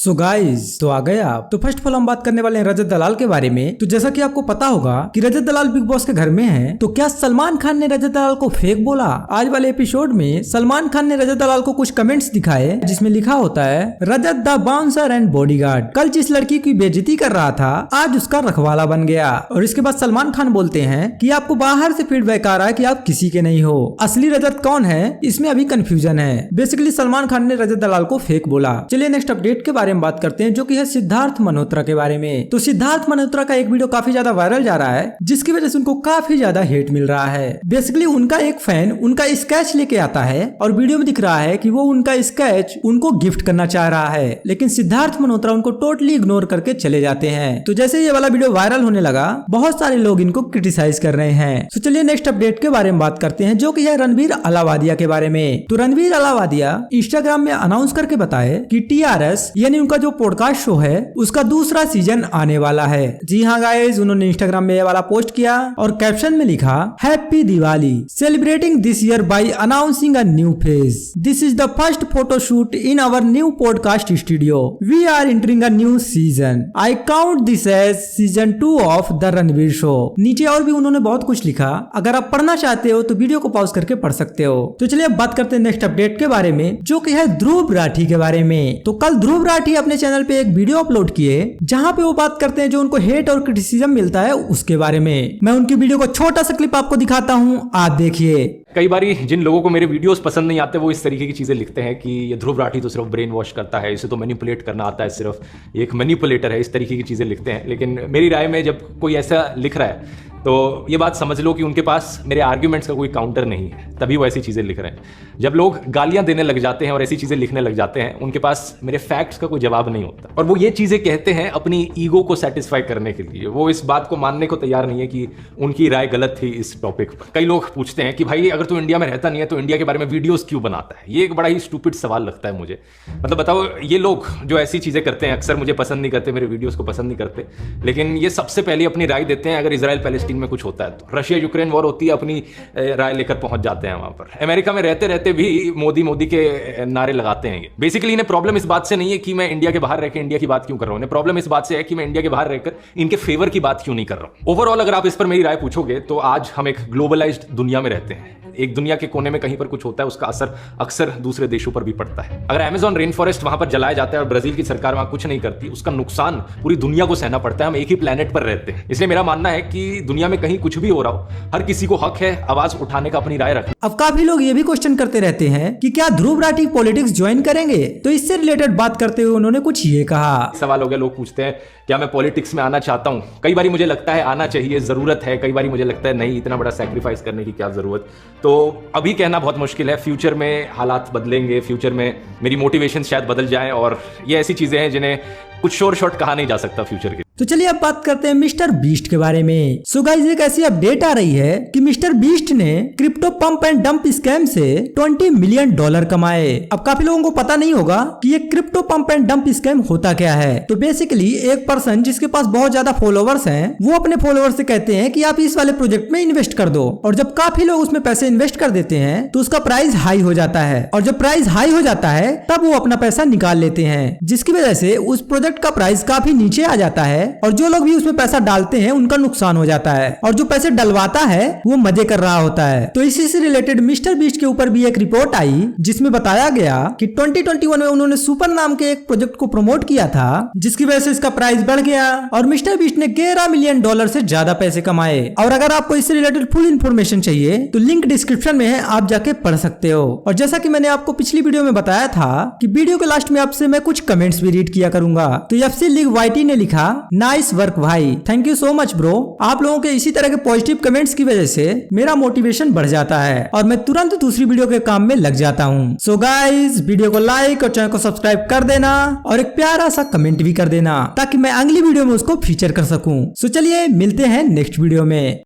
So guys, तो आ गए आप। तो फर्स्ट ऑफ ऑल हम बात करने वाले हैं रजत दलाल के बारे में। तो जैसा कि आपको पता होगा कि रजत दलाल बिग बॉस के घर में हैं, तो क्या सलमान खान ने रजत दलाल को फेक बोला? आज वाले एपिसोड में सलमान खान ने रजत दलाल को कुछ कमेंट्स दिखाए जिसमें लिखा होता है, रजत द बाउंसर एंड बॉडीगार्ड कल जिस लड़की की बेइज्जती कर रहा था आज उसका रखवाला बन गया। और इसके बाद सलमान खान बोलते हैं कि आपको बाहर से फीडबैक आ रहा है कि आप किसी के नहीं हो, असली रजत कौन है इसमें अभी कंफ्यूजन है। बेसिकली सलमान खान ने रजत दलाल को फेक बोला। चलिए नेक्स्ट अपडेट के बारे में बात करते हैं, जो कि है सिद्धार्थ मल्होत्रा के बारे में। तो सिद्धार्थ मल्होत्रा का एक वीडियो काफी ज्यादा वायरल जा रहा है, जिसकी वजह से उनको काफी ज्यादा हेट मिल रहा है। बेसिकली उनका एक फैन उनका स्केच लेके आता है और वीडियो में दिख रहा है कि वो उनका स्केच उनको गिफ्ट करना चाह रहा है, लेकिन सिद्धार्थ मल्होत्रा उनको टोटली इग्नोर करके चले जाते हैं। तो जैसे ये वाला वीडियो वायरल होने लगा, बहुत सारे लोग इनको क्रिटिसाइज कर रहे हैं। तो चलिए नेक्स्ट अपडेट के बारे में बात करते हैं, जो कि है रणवीर अलावादिया के बारे में। तो रणवीर अलावादिया इंस्टाग्राम में अनाउंस करके बताए कि TRS यानी उनका जो पॉडकास्ट शो है उसका दूसरा सीजन आने वाला है। जी हाँ गाइस, उन्होंने इंस्टाग्राम में ये वाला पोस्ट किया और कैप्शन में लिखा, happy Diwali, celebrating this year by announcing a new phase. This is the first photo shoot in our new podcast studio. We are entering a new season. I count this as season 2 of the Ranveer Show. नीचे और भी उन्होंने बहुत कुछ लिखा, अगर आप पढ़ना चाहते हो तो वीडियो को पॉज करके पढ़ सकते हो। तो चलिए अब बात करते हैं नेक्स्ट अपडेट के बारे में, जो कि है ध्रुव राठी के बारे में। तो कल ध्रुव राठी अपने चैनल पे एक वीडियो अपलोड किए जहां पे वो बात करते हैं जो उनको हेट और क्रिटिसिज्म मिलता है उसके बारे में। मैं उनकी वीडियो को छोटा सा क्लिप आपको दिखाता हूं, आप देखिए। कई बारी जिन लोगों को मेरे वीडियोस पसंद नहीं आते वो इस तरीके की चीज़ें लिखते हैं कि ये ध्रुव राठी तो सिर्फ ब्रेन वॉश करता है, इसे तो मैनिपुलेट करना आता है, सिर्फ ये एक मैनिपुलेटर है, इस तरीके की चीज़ें लिखते हैं। लेकिन मेरी राय में जब कोई ऐसा लिख रहा है तो ये बात समझ लो कि उनके पास मेरे आर्ग्यूमेंट्स का कोई काउंटर नहीं है, तभी वो ऐसी चीज़ें लिख रहे हैं। जब लोग गालियां देने लग जाते हैं और ऐसी चीज़ें लिखने लग जाते हैं, उनके पास मेरे फैक्ट्स का कोई जवाब नहीं होता और वो ये चीज़ें कहते हैं अपनी ईगो को सेटिस्फाई करने के लिए। वो इस बात को मानने को तैयार नहीं है कि उनकी राय गलत थी इस टॉपिक पर। कई लोग पूछते हैं कि भाई अगर तू इंडिया में रहता नहीं है तो इंडिया के बारे में वीडियोस क्यों बनाता है? ये एक बड़ा ही स्टूपिड सवाल लगता है मुझे। मतलब बताओ, ये लोग जो ऐसी चीज़ें करते हैं अक्सर मुझे पसंद नहीं करते, मेरे वीडियोज़ को पसंद नहीं करते, लेकिन ये सबसे पहले अपनी राय देते हैं अगर इजराइल पैलेस्टीन में कुछ होता है तो। रशिया यूक्रेन वॉर होती है, अपनी राय लेकर पहुंच जाते हैं वहां पर। अमेरिका में रहते रहते भी मोदी के नारे लगाते हैं। बेसिकली इन्हें प्रॉब्लम इस बात से नहीं है कि मैं इंडिया के बाहर रहकर इंडिया की बात क्यों कर रहा हूं, इन्हें प्रॉब्लम इस बात से है कि मैं इंडिया के बाहर रहकर इनके फेवर की बात क्यों नहीं कर रहा हूं। ओवरऑल अगर आप इस पर मेरी राय पूछोगे तो आज हम एक ग्लोबलाइज्ड दुनिया में रहते हैं। एक दुनिया के कोने में कहीं पर कुछ होता है, उसका असर अक्सर दूसरे देशों पर भी पड़ता है। अगर अमेज़न रेन फॉरेस्ट वहां पर जलाया जाता है और ब्राजील की सरकार वहां कुछ नहीं करती, उसका नुकसान पूरी दुनिया को सहना पड़ता है। हम एक ही प्लेनेट पर रहते हैं, इसलिए मेरा मानना है कि दुनिया में कहीं कुछ भी हो रहा हो, हर किसी को हक है आवाज उठाने का, अपनी राय रखने। अब काफी लोग ये भी क्वेश्चन करते रहते हैं कि क्या ध्रुव राठी पॉलिटिक्स ज्वाइन करेंगे, तो इससे रिलेटेड बात करते हुए उन्होंने कुछ ये कहा। सवाल हो गया, लोग पूछते हैं क्या मैं पॉलिटिक्स में आना चाहता हूं। कई बार मुझे लगता है आना चाहिए, जरूरत है, कई बार मुझे लगता है नहीं, इतना बड़ा सैक्रिफाइस करने की क्या जरूरत। तो अभी कहना बहुत मुश्किल है, फ्यूचर में हालात बदलेंगे, फ्यूचर में मेरी मोटिवेशन शायद बदल जाए और ये ऐसी चीजें हैं जिन्हें कुछ शोर शॉर्ट कहा नहीं जा सकता फ्यूचर के। तो चलिए अब बात करते हैं मिस्टर बीस्ट के बारे में। सो गाइस, एक ऐसी अपडेट आ रही है कि मिस्टर बीस्ट ने crypto pump and dump scam से $20 मिलियन कमाए। अब काफी लोगों को पता नहीं होगा कि ये crypto pump and dump scam होता क्या है। तो बेसिकली एक पर्सन जिसके पास बहुत ज्यादा फॉलोवर्स हैं, वो अपने फॉलोवर्स से कहते हैं कि आप इस वाले प्रोजेक्ट में इन्वेस्ट कर दो, और जब काफी लोग उसमें पैसे इन्वेस्ट कर देते हैं तो उसका प्राइस हाई हो जाता है, और जब प्राइस हाई हो जाता है तब वो अपना पैसा निकाल लेते हैं, जिसकी वजह से उस प्रोजेक्ट का प्राइस काफी नीचे आ जाता है और जो लोग भी उसमें पैसा डालते हैं उनका नुकसान हो जाता है, और जो पैसे डलवाता है वो मजे कर रहा होता है। तो इसी से रिलेटेड मिस्टर बीस्ट के ऊपर भी एक रिपोर्ट आई जिसमें बताया गया कि 2021 में उन्होंने सुपर नाम के एक प्रोजेक्ट को प्रमोट किया था, जिसकी वजह से इसका प्राइस बढ़ गया और मिस्टर बीस्ट ने $11 मिलियन से ज्यादा पैसे कमाए। और अगर आपको इससे रिलेटेड फुल इन्फॉर्मेशन चाहिए तो लिंक डिस्क्रिप्शन में है, आप जाके पढ़ सकते हो। और जैसा कि मैंने आपको पिछली वीडियो में बताया था कि वीडियो के लास्ट में आपसे मैं कुछ कमेंट्स भी रीड किया करूंगा। तो FC लीग YT ने लिखा, नाइस वर्क भाई, thank you so much bro. आप लोगों के इसी तरह के पॉजिटिव कमेंट्स की वजह से मेरा मोटिवेशन बढ़ जाता है और मैं तुरंत दूसरी वीडियो के काम में लग जाता हूँ। सो गाइस, वीडियो को लाइक और चैनल को सब्सक्राइब कर देना और एक प्यारा सा कमेंट भी कर देना ताकि मैं अगली वीडियो में उसको फीचर कर सकूं। सो चलिए मिलते हैं नेक्स्ट वीडियो में।